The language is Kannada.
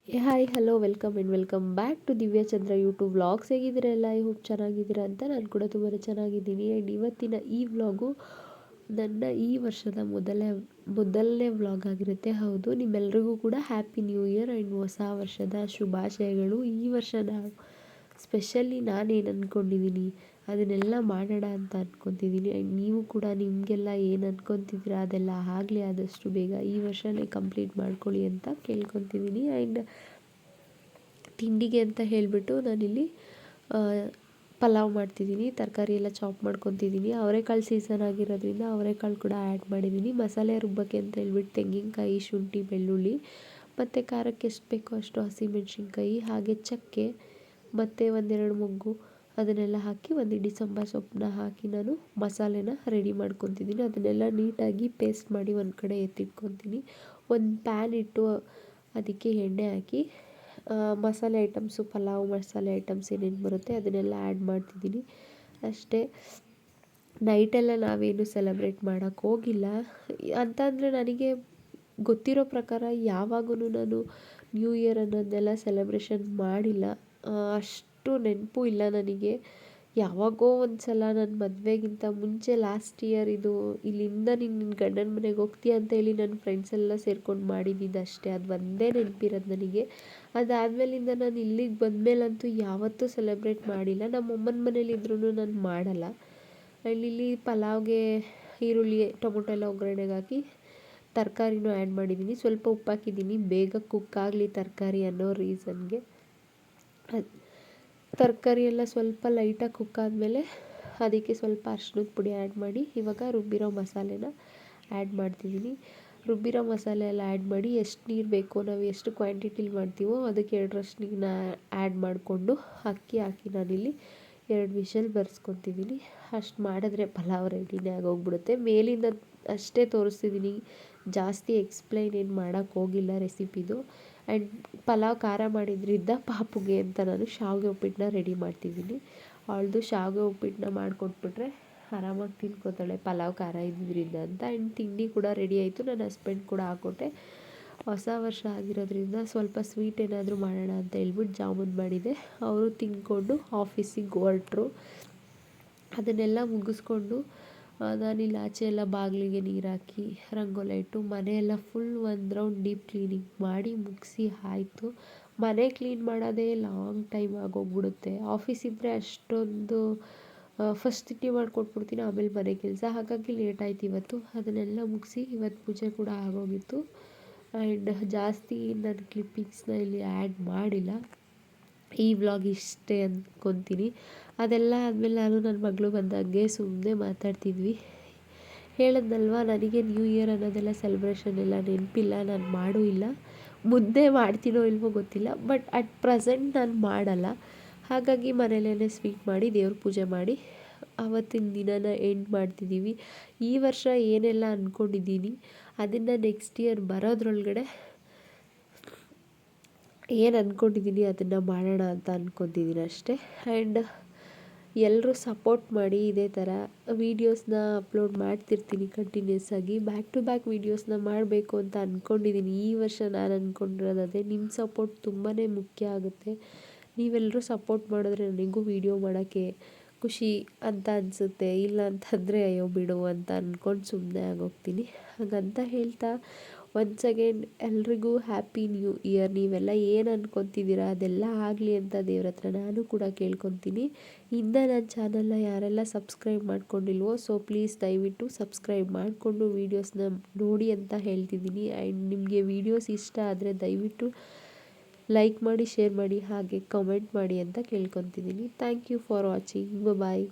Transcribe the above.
Hi hello welcome back to Divya Chandra YouTube vlogs. ಹೇಗಿದ್ದೀರಲ್ಲ, ಐ ಹೋಪ್ ಚೆನ್ನಾಗಿದ್ದೀರಾ ಅಂತ. ನಾನು ಕೂಡ ತುಂಬಾ ಚೆನ್ನಾಗಿದ್ದೀನಿ. ಆ್ಯಂಡ್ ಇವತ್ತಿನ ಈ ವ್ಲಾಗು ನನ್ನ ಈ ವರ್ಷದ ಮೊದಲನೇ ವ್ಲಾಗ್ ಆಗಿರುತ್ತೆ. ಹೌದು, ನಿಮ್ಮೆಲ್ರಿಗೂ ಕೂಡ ಹ್ಯಾಪಿ ನ್ಯೂ ಇಯರ್ ಆ್ಯಂಡ್ ಹೊಸ ವರ್ಷದ ಶುಭಾಶಯಗಳು. ಈ ವರ್ಷ ಸ್ಪೆಷಲಿ ನಾನೇನು ಅಂದ್ಕೊಂಡಿದ್ದೀನಿ ಅದನ್ನೆಲ್ಲ ಮಾಡೋಣ ಅಂತ ಅಂದ್ಕೊತಿದ್ದೀನಿ. ಆ್ಯಂಡ್ ನೀವು ಕೂಡ ನಿಮಗೆಲ್ಲ ಏನು ಅಂದ್ಕೊತಿದ್ದೀರಾ ಅದೆಲ್ಲ ಆಗಲಿ ಆದಷ್ಟು ಬೇಗ ಈ ವರ್ಷನೇ ಕಂಪ್ಲೀಟ್ ಮಾಡ್ಕೊಳ್ಳಿ ಅಂತ ಕೇಳ್ಕೊತಿದ್ದೀನಿ. ಆ್ಯಂಡ್ ತಿಂಡಿಗೆ ಅಂತ ಹೇಳಿಬಿಟ್ಟು ನಾನಿಲ್ಲಿ ಪಲಾವ್ ಮಾಡ್ತಿದ್ದೀನಿ. ತರಕಾರಿ ಎಲ್ಲ ಚಾಪ್ ಮಾಡ್ಕೊತಿದ್ದೀನಿ. ಅವರೆಕಾಳು ಸೀಸನ್ ಆಗಿರೋದ್ರಿಂದ ಅವರೆಕಾಳು ಕೂಡ ಆ್ಯಡ್ ಮಾಡಿದ್ದೀನಿ. ಮಸಾಲೆ ರುಬ್ಬಕ್ಕೆ ಅಂತ ಹೇಳ್ಬಿಟ್ಟು ತೆಂಗಿನಕಾಯಿ, ಶುಂಠಿ, ಬೆಳ್ಳುಳ್ಳಿ ಮತ್ತು ಖಾರಕ್ಕೆ ಎಷ್ಟು ಬೇಕೋ ಅಷ್ಟು ಹಸಿಮೆಣ್ಸಿನ್ಕಾಯಿ, ಹಾಗೆ ಚಕ್ಕೆ ಮತ್ತು ಒಂದೆರಡು ಮೊಗ್ಗು ಅದನ್ನೆಲ್ಲ ಹಾಕಿ ಒಂದು ಇಡೀ ಸಾಂಬಾರು ಸೊಪ್ಪನ್ನ ಹಾಕಿ ನಾನು ಮಸಾಲೆನ ರೆಡಿ ಮಾಡ್ಕೊತಿದ್ದೀನಿ. ಅದನ್ನೆಲ್ಲ ನೀಟಾಗಿ ಪೇಸ್ಟ್ ಮಾಡಿ ಒಂದು ಕಡೆ ಎತ್ತಿಟ್ಕೊತೀನಿ. ಒಂದು ಪ್ಯಾನ್ ಇಟ್ಟು ಅದಕ್ಕೆ ಎಣ್ಣೆ ಹಾಕಿ ಮಸಾಲೆ ಐಟಮ್ಸು, ಪಲಾವ್ ಮಸಾಲೆ ಐಟಮ್ಸ್ ಏನೇನು ಬರುತ್ತೆ ಅದನ್ನೆಲ್ಲ ಆ್ಯಡ್ ಮಾಡ್ತಿದ್ದೀನಿ ಅಷ್ಟೇ. ನೈಟೆಲ್ಲ ನಾವೇನು ಸೆಲೆಬ್ರೇಟ್ ಮಾಡೋಕ್ಕೆ ಹೋಗಿಲ್ಲ ಅಂತಂದರೆ ನನಗೆ ಗೊತ್ತಿರೋ ಪ್ರಕಾರ ಯಾವಾಗೂ ನಾನು ನ್ಯೂ ಇಯರ್ ಅನ್ನೋದನ್ನೆಲ್ಲ ಸೆಲೆಬ್ರೇಷನ್ ಮಾಡಿಲ್ಲ. ಅಷ್ಟು ನೆನಪು ಇಲ್ಲ ನನಗೆ. ಯಾವಾಗೋ ಒಂದು ಸಲ ನನ್ನ ಮದುವೆಗಿಂತ ಮುಂಚೆ ಲಾಸ್ಟ್ ಇಯರ್ ಇಲ್ಲಿಂದ ನಿನ್ನ ಗಂಡನ ಮನೆಗೆ ಹೋಗ್ತೀಯ ಅಂತ ಹೇಳಿ ನನ್ನ ಫ್ರೆಂಡ್ಸ್ ಎಲ್ಲ ಸೇರ್ಕೊಂಡು ಮಾಡಿದ್ದಿದ್ದು ಅಷ್ಟೇ. ಅದು ಒಂದೇ ನೆನಪಿರೋದು ನನಗೆ. ಅದಾದಮೇಲಿಂದ ನಾನು ಇಲ್ಲಿಗೆ ಬಂದಮೇಲಂತೂ ಯಾವತ್ತೂ ಸೆಲೆಬ್ರೇಟ್ ಮಾಡಿಲ್ಲ. ನಮ್ಮ ಅಮ್ಮನ ಮನೇಲಿದ್ರೂ ನಾನು ಮಾಡಲ್ಲ. ಆ್ಯಂಡ್ ಇಲ್ಲಿ ಪಲಾವ್ಗೆ ಈರುಳ್ಳಿ, ಟೊಮೊಟೊ ಎಲ್ಲ ಒಗ್ಗರಣೆಗೆ ಹಾಕಿ ತರಕಾರಿನೂ ಆ್ಯಡ್ ಮಾಡಿದ್ದೀನಿ. ಸ್ವಲ್ಪ ಉಪ್ಪು ಹಾಕಿದ್ದೀನಿ, ಬೇಗ ಕುಕ್ ಆಗಲಿ ತರಕಾರಿ ಅನ್ನೋ ರೀಸನ್ಗೆ. ತರಕಾರಿ ಎಲ್ಲ ಸ್ವಲ್ಪ ಲೈಟಾಗಿ ಕುಕ್ ಆದಮೇಲೆ ಅದಕ್ಕೆ ಸ್ವಲ್ಪ ಅರಿಶಿಣದ ಪುಡಿ ಆ್ಯಡ್ ಮಾಡಿ ಇವಾಗ ರುಬ್ಬಿರೋ ಮಸಾಲೆನ ಆ್ಯಡ್ ಮಾಡ್ತಿದ್ದೀನಿ. ರುಬ್ಬಿರೋ ಮಸಾಲೆ ಎಲ್ಲ ಆ್ಯಡ್ ಮಾಡಿ ಎಷ್ಟು ನೀರು ಬೇಕೋ, ನಾವು ಎಷ್ಟು ಕ್ವಾಂಟಿಟಿಲಿ ಮಾಡ್ತೀವೋ ಅದಕ್ಕೆ 2ರಷ್ಟು ನೀರನ್ನ ಆ್ಯಡ್ ಮಾಡಿಕೊಂಡು ಅಕ್ಕಿ ಹಾಕಿ ನಾನಿಲ್ಲಿ 2 ವಿಷಲ್ ಬರ್ಸ್ಕೊತಿದ್ದೀನಿ. ಅಷ್ಟು ಮಾಡಿದ್ರೆ ಪಲಾವ್ ರೆಡಿನೇ ಆಗೋಗ್ಬಿಡುತ್ತೆ. ಮೇಲಿಂದ ಅಷ್ಟೇ ತೋರಿಸ್ತಿದ್ದೀನಿ, ಜಾಸ್ತಿ ಎಕ್ಸ್ಪ್ಲೈನ್ ಏನು ಮಾಡೋಕ್ಕೆ ಹೋಗಿಲ್ಲ ರೆಸಿಪಿದು. ಆ್ಯಂಡ್ ಪಲಾವ್ ಖಾರ ಮಾಡಿದ್ರಿಂದ ಪಾಪುಗೆ ಅಂತ ನಾನು ಶಾವಿಗೆ ಉಪ್ಪಿಟ್ಟನ್ನ ರೆಡಿ ಮಾಡ್ತಿದ್ದೀನಿ. ಅವಳದು ಶಾವಿಗೆ ಉಪ್ಪಿಟ್ಟನ್ನ ಮಾಡಿಕೊಟ್ಬಿಟ್ರೆ ಆರಾಮಾಗಿ ತಿನ್ಕೋತಾಳೆ ಪಲಾವ್ ಖಾರ ಇದ್ದಿದ್ದರಿಂದ ಅಂತ. ಆ್ಯಂಡ್ ತಿಂಡಿ ಕೂಡ ರೆಡಿ ಆಯಿತು. ನನ್ನ ಹಸ್ಬೆಂಡ್ ಕೂಡ ಹಾಕ್ಕೊಟ್ಟೆ. ಹೊಸ ವರ್ಷ ಆಗಿರೋದ್ರಿಂದ ಸ್ವಲ್ಪ ಸ್ವೀಟ್ ಏನಾದರೂ ಮಾಡೋಣ ಅಂತ ಹೇಳ್ಬಿಟ್ಟು ಜಾಮೂನ್ ಮಾಡಿದೆ. ಅವರು ತಿಂದ್ಕೊಂಡು ಆಫೀಸಿಗೆ ಹೊರಟ್ರು. ಅದನ್ನೆಲ್ಲ ಮುಗಿಸ್ಕೊಂಡು ನಾನಿಲ್ಲಿ ಆಚೆ ಎಲ್ಲ ಬಾಗಿಲಿಗೆ ನೀರು ಹಾಕಿ ರಂಗೋಲಿ ಇಟ್ಟು ಮನೆಯೆಲ್ಲ ಫುಲ್ ಒಂದು ರೌಂಡ್ ಡೀಪ್ ಕ್ಲೀನಿಂಗ್ ಮಾಡಿ ಮುಗಿಸಿ ಆಯಿತು. ಮನೆ ಕ್ಲೀನ್ ಮಾಡೋದೇ ಲಾಂಗ್ ಟೈಮ್ ಆಗೋಗ್ಬಿಡುತ್ತೆ. ಆಫೀಸ್ ಇದ್ದರೆ ಅಷ್ಟೊಂದು ಫಸ್ಟ್ ತಿಂಡಿ ಮಾಡಿಕೊಟ್ಬಿಡ್ತೀನಿ, ಆಮೇಲೆ ಮನೆ ಕೆಲಸ, ಹಾಗಾಗಿ ಲೇಟ್ ಆಯ್ತು ಇವತ್ತು. ಅದನ್ನೆಲ್ಲ ಮುಗಿಸಿ ಇವತ್ತು ಪೂಜೆ ಕೂಡ ಆಗೋಗಿತ್ತು. ಆ್ಯಂಡ್ ಜಾಸ್ತಿ ನನ್ನ ಕ್ಲಿಪ್ಪಿಂಗ್ಸ್ನ ಇಲ್ಲಿ ಆ್ಯಡ್ ಮಾಡಿಲ್ಲ. ಈ ವ್ಲಾಗ್ ಇಷ್ಟೇ ಅಂದ್ಕೊತೀನಿ. ಅದೆಲ್ಲ ಆದಮೇಲೆ ನಾನು ನನ್ನ ಮಗಳು ಬಂದಾಗೆ ಸುಮ್ಮನೆ ಮಾತಾಡ್ತಿದ್ವಿ. ಹೇಳಿದ್ನಲ್ವ, ನನಗೆ ನ್ಯೂ ಇಯರ್ ಅನ್ನೋದೆಲ್ಲ ಸೆಲೆಬ್ರೇಷನ್ ಎಲ್ಲ ನೆನಪಿಲ್ಲ, ನಾನು ಮಾಡೂ ಇಲ್ಲ. ಮುಂದೆ ಮಾಡ್ತೀನೋ ಇಲ್ವೋ ಗೊತ್ತಿಲ್ಲ, ಬಟ್ ಅಟ್ ಪ್ರೆಸೆಂಟ್ ನಾನು ಮಾಡಲ್ಲ. ಹಾಗಾಗಿ ಮನೇಲೇ ಸ್ವೀಟ್ ಮಾಡಿ ದೇವ್ರ ಪೂಜೆ ಮಾಡಿ ಆವತ್ತಿನ ದಿನನ ಎಂಡ್ ಮಾಡ್ತಿದ್ದೀವಿ. ಈ ವರ್ಷ ಏನೆಲ್ಲ ಅಂದ್ಕೊಂಡಿದ್ದೀನಿ ಅದನ್ನು ನೆಕ್ಸ್ಟ್ ಇಯರ್ ಬರೋದ್ರೊಳಗಡೆ ಏನು ಅಂದ್ಕೊಂಡಿದ್ದೀನಿ ಅದನ್ನು ಮಾಡೋಣ ಅಂತ ಅಂದ್ಕೊತಿದ್ದೀನಿ ಅಷ್ಟೇ. ಆ್ಯಂಡ್ ಎಲ್ಲರೂ ಸಪೋರ್ಟ್ ಮಾಡಿ. ಇದೇ ಥರ ವೀಡಿಯೋಸ್ನ ಅಪ್ಲೋಡ್ ಮಾಡ್ತಿರ್ತೀನಿ ಕಂಟಿನ್ಯೂಸ್ ಆಗಿ. ಬ್ಯಾಕ್ ಟು ಬ್ಯಾಕ್ ವೀಡಿಯೋಸ್ನ ಮಾಡಬೇಕು ಅಂತ ಅಂದ್ಕೊಂಡಿದ್ದೀನಿ. ಈ ವರ್ಷ ನಾನು ಅಂದ್ಕೊಂಡಿರೋದು ಅದೇ. ನಿಮ್ಮ ಸಪೋರ್ಟ್ ತುಂಬಾ ಮುಖ್ಯ ಆಗುತ್ತೆ. ನೀವೆಲ್ಲರೂ ಸಪೋರ್ಟ್ ಮಾಡಿದ್ರೆ ನನಗೂ ವೀಡಿಯೋ ಮಾಡೋಕ್ಕೆ ಖುಷಿ ಅಂತ ಅನಿಸುತ್ತೆ. ಇಲ್ಲ ಅಂತಂದರೆ ಅಯ್ಯೋ ಬಿಡು ಅಂತ ಅಂದ್ಕೊಂಡು ಸುಮ್ಮನೆ ಆಗೋಗ್ತೀನಿ. ಹಾಗಂತ ಹೇಳ್ತಾ ಒನ್ಸ್ ಅಗೇನ್ ಎಲ್ರಿಗೂ ಹ್ಯಾಪಿ ನ್ಯೂ ಇಯರ್. ನೀವೆಲ್ಲ ಏನು ಅಂದ್ಕೊತಿದ್ದೀರಾ ಅದೆಲ್ಲ ಆಗಲಿ ಅಂತ ದೇವ್ರ ಹತ್ರ ನಾನು ಕೂಡ ಕೇಳ್ಕೊತೀನಿ. ಇನ್ನು ನನ್ನ ಚಾನಲ್ನ ಯಾರೆಲ್ಲ ಸಬ್ಸ್ಕ್ರೈಬ್ ಮಾಡ್ಕೊಂಡಿಲ್ವೋ ಸೊ ಪ್ಲೀಸ್ ದಯವಿಟ್ಟು ಸಬ್ಸ್ಕ್ರೈಬ್ ಮಾಡಿಕೊಂಡು ವೀಡಿಯೋಸ್ನ ನೋಡಿ ಅಂತ ಹೇಳ್ತಿದ್ದೀನಿ. ಆ್ಯಂಡ್ ನಿಮಗೆ ವೀಡಿಯೋಸ್ ಇಷ್ಟ ಆದರೆ ದಯವಿಟ್ಟು ಲೈಕ್ ಮಾಡಿ, ಶೇರ್ ಮಾಡಿ, ಹಾಗೆ ಕಮೆಂಟ್ ಮಾಡಿ ಅಂತ ಕೇಳ್ಕೊತಿದ್ದೀನಿ. Thank you for watching. Bye.